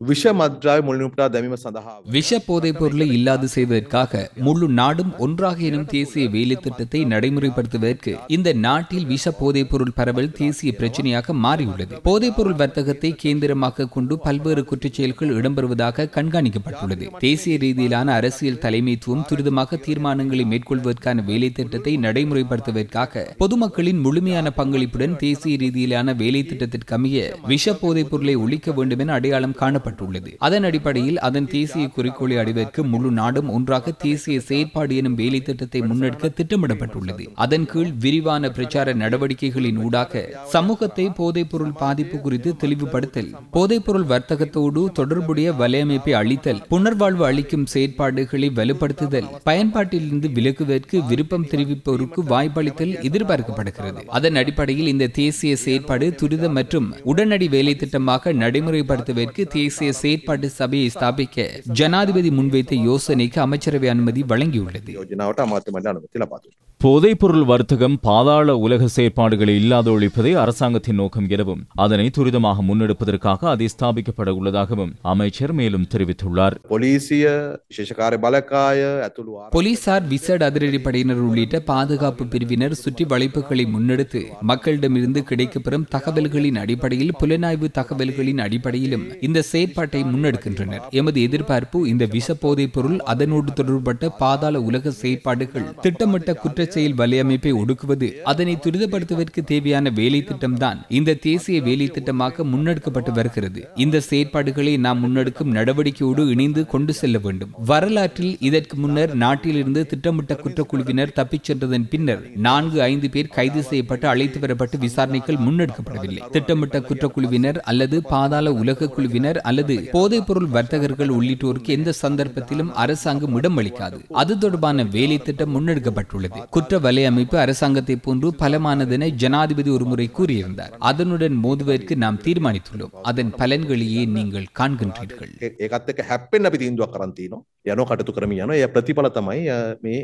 විෂ මද්‍රව්‍ය මුලින් උපුටා දැමීම සඳහා விஷ போதைப் பொருளை இல்லாது செய்வதற்காக முழு நாடும் ஒன்றாக எனும் தேசிய வேலை திட்டத்தை நடைமுறைப்படுத்துவதற்கு இந்த நாட்டில் விஷ போதைப் பொருள் பரவல் தேசிய பிரச்சனையாக மாறியுள்ளது. போதைப் பொருள் வர்த்தகத்தை கேந்திரமாக கொண்டு பல்வேறு குற்றச்செயல்கள் இடம்பெறுவதாக கண்காணிக்கப்பட்டுள்ளது. தேசிய ரீதியிலான அரசியல் தலைமைத்துவம் துரிதமாக தீர்மானங்களை மேற்கொள்வதற்கான வேலை திட்டத்தை நடைமுறைப்படுத்துவதற்காக பொதுமக்களின் முழுமையான பங்களிப்புடன் தேசிய ரீதியிலான வேலை திட்டத்திற்கமைய விஷ போதைப் பொருளை ஒழிக்க வேண்டும் என அடையாளம் காணப்பட்டுள்ளது. அதன் அடிப்படையில் அதன் தேசிய குறிக்கோளை அடைவதற்கு முழு நாடும் ஒன்றாக தேசிய செயற்பாடு எனும் வேலை திட்டத்தை முன்னெடுக்க திட்டமிடப்பட்டுள்ளது. அதன் கீழ் விரிவான பிரச்சார நடவடிக்கைகளின் ஊடாக சமூகத்தை போதைப் பொருள் பாதிப்பு குறித்து தெளிவுபடுத்தல், போதைப் பொருள் வர்த்தகத்தோடு தொடர்புடைய வலையமைப்பை அளித்தல், புனர்வாழ்வு அளிக்கும் செயற்பாடுகளை வலுப்படுத்துதல், பயன்பாட்டிலிருந்து விலகுவதற்கு விருப்பம் தெரிவிப்போருக்கு வாய்ப்பளித்தல் எதிர்பார்க்கப்படுகிறது. அதன் அடிப்படையில் இந்த தேசிய செயற்பாடு துரித மற்றும் உடனடி வேலை திட்டமாக நடைமுறைப்படுத்துவதற்கு தேசிய செயற்பாட்டு சபையை ஸ்தாபிக்க ஜனாதிபதி முன்வைத்த யோசனைக்கு அமைச்சரவை அனுமதி வழங்கியுள்ளது. යෝජනාවට අමාත්‍ය මණ්ඩල අනුමැතිය ලබා දුන්නා. போதைப்பொருள் வர்த்தகம் பாதாள உலக செயற்பாடுகளை இல்லாத ஒழிப்பதே அரசாங்கத்தின் நோக்கம் எனவும் அதனை துரிதமாக முன்னெடுப்பதற்காக அதை ஸ்தாபிக்கப்பட உள்ளதாகவும் அமைச்சர் மேலும் தெரிவித்துள்ளார். පොලිසිය විශේෂ කාර්ය බලකාය ඇතුළු போலீசார் விசேட அதிரடிப்படையினர் உள்ளிட்ட பாதுகாப்பு பிரிவினர் சுற்றி வளைப்புகளை முன்னெடுத்து மக்களிடமிருந்து கிடைக்கப்பெறும் தகவல்களின் அடிப்படையில் புலனாய்வு தகவல்களின் அடிப்படையிலும் இந்த செயற்பாட்டை முன்னெடுக்கின்றனர். எமது எதிர்பார்ப்பு இந்த விஷ போதைப் பொருள் அதனோடு தொடர்பட்ட பாதாள உலக செயற்பாடுகள் திட்டமிட்ட குற்ற செயல் வலையமைப்பை ஒடுக்குவது, அதனை துரிதப்படுத்துவதற்கு தேவையான வேலை திட்டம்தான் இந்த தேசிய வேலை திட்டமாக முன்னெடுக்கப்பட்டு வருகிறது. இந்த செயற்பாடுகளை நாம் முன்னெடுக்கும் நடவடிக்கையோடு இணைந்து கொண்டு செல்ல வேண்டும். வரலாற்றில் இதற்கு முன்னர் நாட்டிலிருந்து திட்டமிட்ட குற்றக்குழுவினர் தப்பிச் சென்றதன் பின்னர் 4-5 பேர் கைது செய்யப்பட்டு அழைத்து வரப்பட்டு விசாரணைகள் முன்னெடுக்கப்படவில்லை. திட்டமிட்ட குற்றக்குழுவினர் அல்லது பாதாள உலக குழுவினர் அல்லது போதைப் பொருள் வர்த்தகர்கள் உள்ளிட்டோருக்கு எந்த சந்தர்ப்பத்திலும் அரசாங்கம் இடம் அளிக்காது. அது தொடர்பான வேலை திட்டம் முன்னெடுக்கப்பட்டுள்ளது. குற்ற வலையமைப்பு அரசாங்கத்தை போன்று பலமானதென ஜனாதிபதி ஒருமுறை கூறியிருந்தார். அதனுடன் மோதுவதற்கு நாம் தீர்மானித்துள்ளோம். அதன் பலன்களையே நீங்கள் காண்கின்றீர்கள். ඒකත් එක්ක හැප්පෙන්න අපි තීන්දුවක් කරන් තිනවා. යනෝ කටයුතු කරමින් යනවා. ඒ ප්‍රතිඵල තමයි මේ